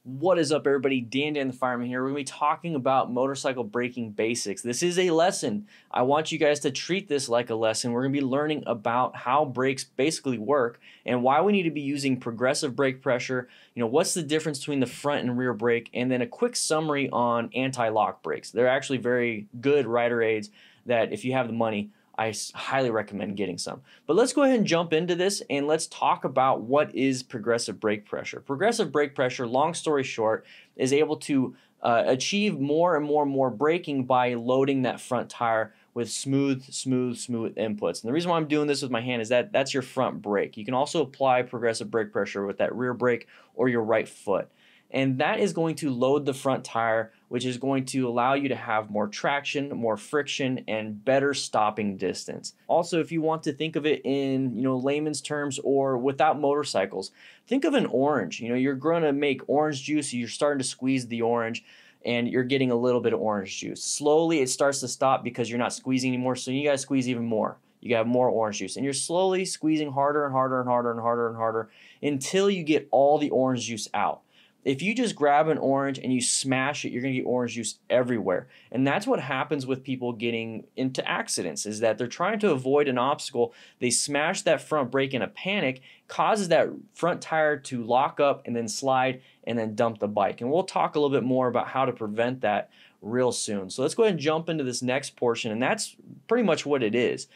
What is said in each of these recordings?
What is up, everybody? Dan the Fireman here. We're going to be talking about motorcycle braking basics. This is a lesson. I want you guys to treat this like a lesson. We're going to be learning about how brakes basically work and why we need to be using progressive brake pressure. What's the difference between the front and rear brake, and then a quick summary on anti-lock brakes. They're actually very good rider aids that if you have the money, I highly recommend getting some. But let's go ahead and jump into this and let's talk about what is progressive brake pressure. Progressive brake pressure, long story short, is able to achieve more and more braking by loading that front tire with smooth inputs. And the reason why I'm doing this with my hand is that that's your front brake. You can also apply progressive brake pressure with that rear brake or your right foot. And that is going to load the front tire, which is going to allow you to have more traction, more friction, and better stopping distance. Also, if you want to think of it in layman's terms or without motorcycles, think of an orange. You're going to make orange juice, you're starting to squeeze the orange, and you're getting a little bit of orange juice. Slowly, it starts to stop because you're not squeezing anymore, so you got to squeeze even more. You got more orange juice, and you're slowly squeezing harder and harder and harder and harder and harder until you get all the orange juice out. If you just grab an orange and you smash it, you're going to get orange juice everywhere. And that's what happens with people getting into accidents, is that they're trying to avoid an obstacle. They smash that front brake in a panic, causes that front tire to lock up and then slide and then dump the bike. And we'll talk a little bit more about how to prevent that real soon. So let's go ahead and jump into this next portion, and that's pretty much what it is.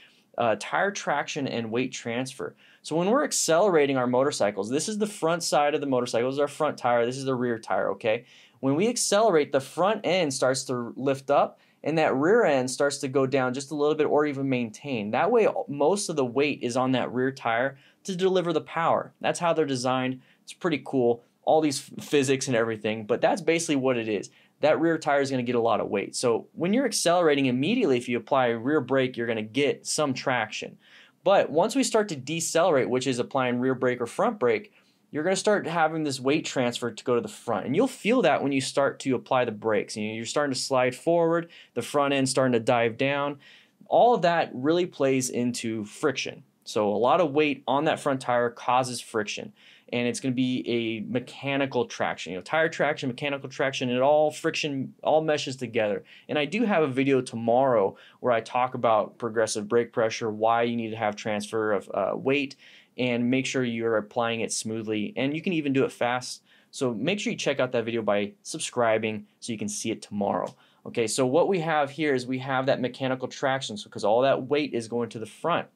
Tire traction and weight transfer. So when we're accelerating our motorcycles, this is the front side of the motorcycle, this is our front tire, this is the rear tire, okay? When we accelerate, the front end starts to lift up and that rear end starts to go down just a little bit or even maintain. That way, most of the weight is on that rear tire to deliver the power. That's how they're designed. It's pretty cool, all these physics and everything, but that's basically what it is. That rear tire is going to get a lot of weight. So when you're accelerating, immediately if you apply a rear brake, you're going to get some traction. But once we start to decelerate, which is applying rear brake or front brake, you're going to start having this weight transfer to go to the front. And you'll feel that when you start to apply the brakes. You're starting to slide forward, the front end starting to dive down. All of that really plays into friction. So a lot of weight on that front tire causes friction. And it's going to be a mechanical traction. Tire traction, mechanical traction, and all friction all meshes together. And I do have a video tomorrow where I talk about progressive brake pressure, why you need to have transfer of weight, and make sure you're applying it smoothly. And you can even do it fast. So make sure you check out that video by subscribing so you can see it tomorrow. Okay, so what we have here is we have that mechanical traction, because all that weight is going to the front.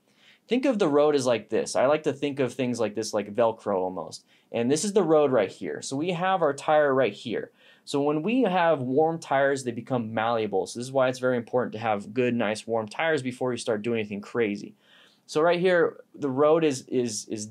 Think of the road as like this. I like to think of things like this, like Velcro almost. And this is the road right here. So we have our tire right here. So when we have warm tires, they become malleable. So this is why it's very important to have good, nice, warm tires before you start doing anything crazy. So right here, the road is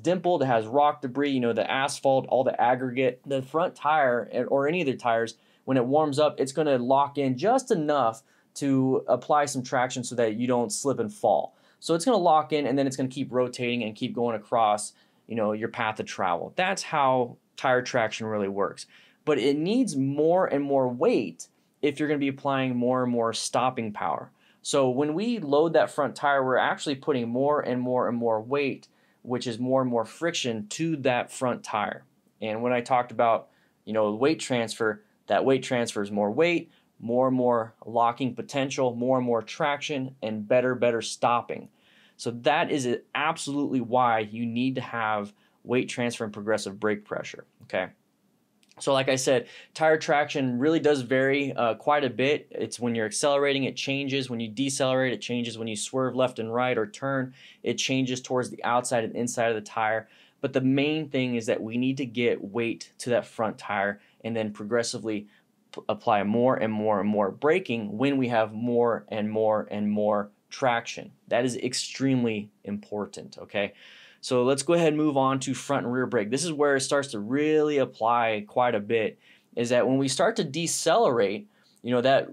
dimpled. It has rock debris, the asphalt, all the aggregate. The front tire, or any of the tires, when it warms up, it's going to lock in just enough to apply some traction so that you don't slip and fall. So it's going to lock in, and then it's going to keep rotating and keep going across, your path of travel. That's how tire traction really works. But it needs more and more weight if you're going to be applying more and more stopping power. So when we load that front tire, we're actually putting more and more weight, which is more and more friction to that front tire. And when I talked about, weight transfer, that weight transfer is more weight, more and more locking potential, more and more traction, and better stopping. So that is absolutely why you need to have weight transfer and progressive brake pressure, okay? So like I said, tire traction really does vary quite a bit. It's when you're accelerating, it changes. When you decelerate, it changes. When you swerve left and right or turn, it changes towards the outside and inside of the tire. But the main thing is that we need to get weight to that front tire and then progressively apply more and more braking when we have more and more traction. That is extremely important, okay? So let's go ahead and move on to front and rear brake. This is where it starts to really apply quite a bit, is that when we start to decelerate, that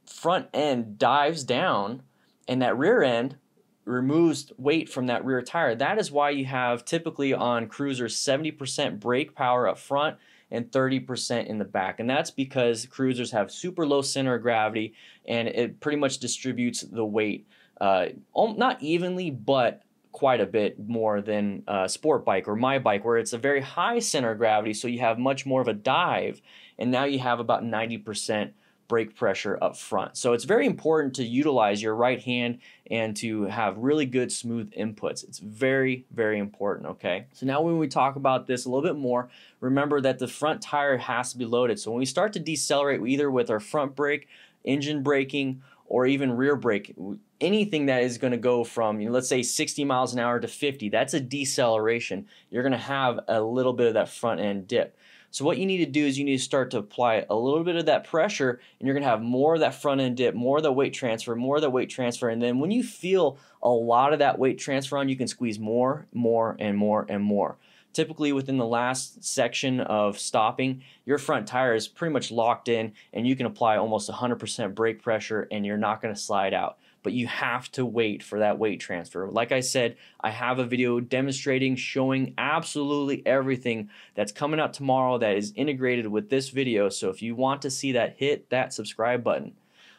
front end dives down and that rear end removes weight from that rear tire. That is why you have typically on cruisers 70% brake power up front and 30% in the back. And that's because cruisers have super low center of gravity and it pretty much distributes the weight not evenly, but quite a bit more than a sport bike or my bike, where it's a very high center of gravity, so you have much more of a dive, and now you have about 90% brake pressure up front. So it's very important to utilize your right hand and to have really good smooth inputs. It's very, very important, okay? So now when we talk about this a little bit more, remember that the front tire has to be loaded. So when we start to decelerate, either with our front brake, engine braking, or even rear brake, anything that is going to go from, let's say 60 miles an hour to 50, that's a deceleration. You're going to have a little bit of that front end dip. So what you need to do is you need to start to apply a little bit of that pressure, and you're going to have more of that front end dip, more of the weight transfer, more of the weight transfer. And then when you feel a lot of that weight transfer on, you can squeeze more, and more, and more. Typically within the last section of stopping, your front tire is pretty much locked in, and you can apply almost 100% brake pressure and you're not going to slide out. But you have to wait for that weight transfer. Like I said, I have a video demonstrating, showing absolutely everything that's coming out tomorrow that is integrated with this video. So if you want to see that, hit that subscribe button.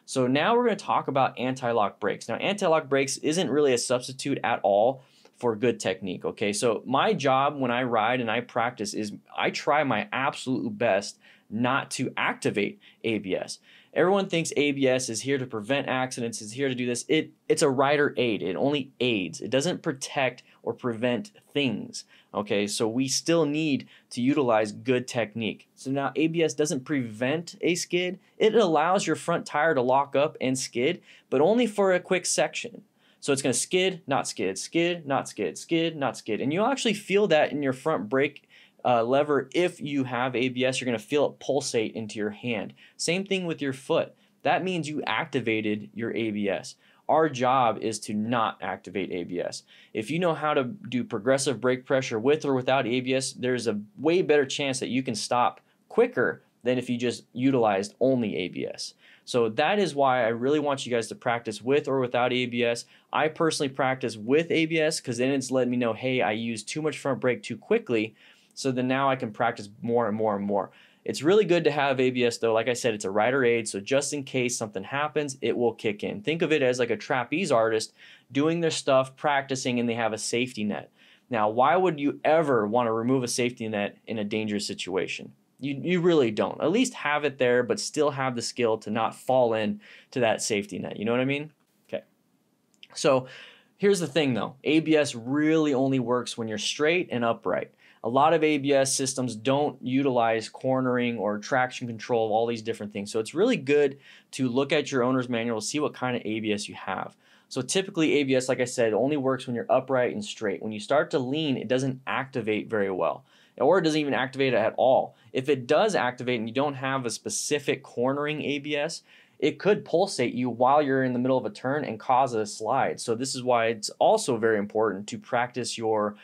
So now we're going to talk about anti-lock brakes. Now, anti-lock brakes isn't really a substitute at all for good technique, okay? So my job when I ride and I practice is I try my absolute best not to activate ABS. Everyone thinks ABS is here to prevent accidents, is here to do this. It's a rider aid. It only aids. It doesn't protect or prevent things, okay? So we still need to utilize good technique. So now ABS doesn't prevent a skid. It allows your front tire to lock up and skid, but only for a quick section. So it's going to skid, not skid, skid, not skid, skid, not skid. And you'll actually feel that in your front brake lever. If you have ABS, you're going to feel it pulsate into your hand. Same thing with your foot. That means you activated your ABS. Our job is to not activate ABS. If you know how to do progressive brake pressure with or without ABS, there's a way better chance that you can stop quicker than if you just utilized only ABS. So that is why I really want you guys to practice with or without ABS. I personally practice with ABS because then it's letting me know, hey, I used too much front brake too quickly. So then now I can practice more and more and more. It's really good to have ABS though. Like I said, it's a rider aid, so just in case something happens, it will kick in. Think of it as like a trapeze artist doing their stuff, practicing, and they have a safety net. Now, why would you ever want to remove a safety net in a dangerous situation? You really don't. At least have it there, but still have the skill to not fall in to that safety net. You know what I mean? Okay. So here's the thing though. ABS really only works when you're straight and upright. A lot of ABS systems don't utilize cornering or traction control, all these different things. So it's really good to look at your owner's manual, see what kind of ABS you have. So typically ABS, like I said, only works when you're upright and straight. When you start to lean, it doesn't activate very well, or it doesn't even activate at all. If it does activate and you don't have a specific cornering ABS, it could pulsate you while you're in the middle of a turn and cause a slide. So this is why it's also very important to practice your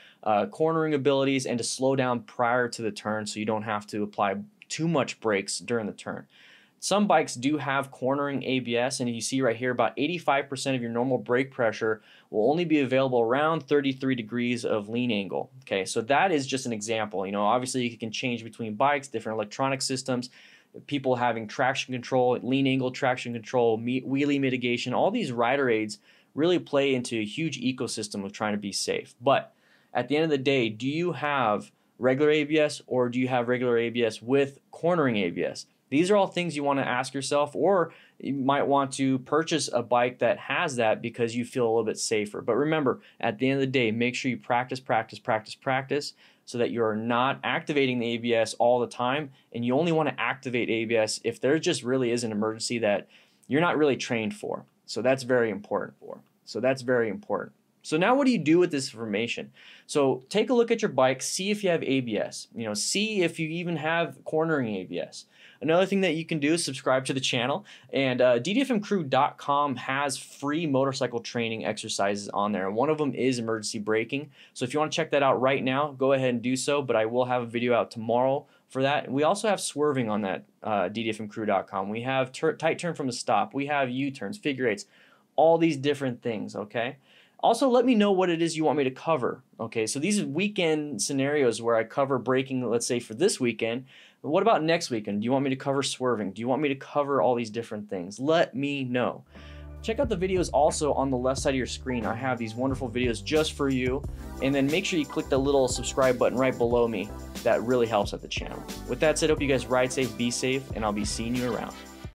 cornering abilities and to slow down prior to the turn so you don't have to apply too much brakes during the turn. Some bikes do have cornering ABS, and you see right here about 85% of your normal brake pressure will only be available around 33 degrees of lean angle. Okay, so that is just an example. Obviously you can change between bikes, different electronic systems, people having traction control, lean angle traction control, wheelie mitigation. All these rider aids really play into a huge ecosystem of trying to be safe. But at the end of the day, do you have regular ABS or do you have regular ABS with cornering ABS? These are all things you want to ask yourself, or you might want to purchase a bike that has that because you feel a little bit safer. But remember, at the end of the day, make sure you practice, practice, practice, practice so that you're not activating the ABS all the time, and you only want to activate ABS if there just really is an emergency that you're not really trained for. So that's very important. So now what do you do with this information? So take a look at your bike, see if you have ABS, see if you even have cornering ABS. Another thing that you can do is subscribe to the channel, and ddfmcrew.com has free motorcycle training exercises on there. And one of them is emergency braking. So if you want to check that out right now, go ahead and do so, but I will have a video out tomorrow for that. We also have swerving on that ddfmcrew.com. We have tight turn from the stop. We have U-turns, figure eights, all these different things, okay? Also, let me know what it is you want me to cover. Okay, so these are weekend scenarios where I cover braking, let's say for this weekend. But what about next weekend? Do you want me to cover swerving? Do you want me to cover all these different things? Let me know. Check out the videos also on the left side of your screen. I have these wonderful videos just for you. And then make sure you click the little subscribe button right below me. That really helps out the channel. With that said, I hope you guys ride safe, be safe, and I'll be seeing you around.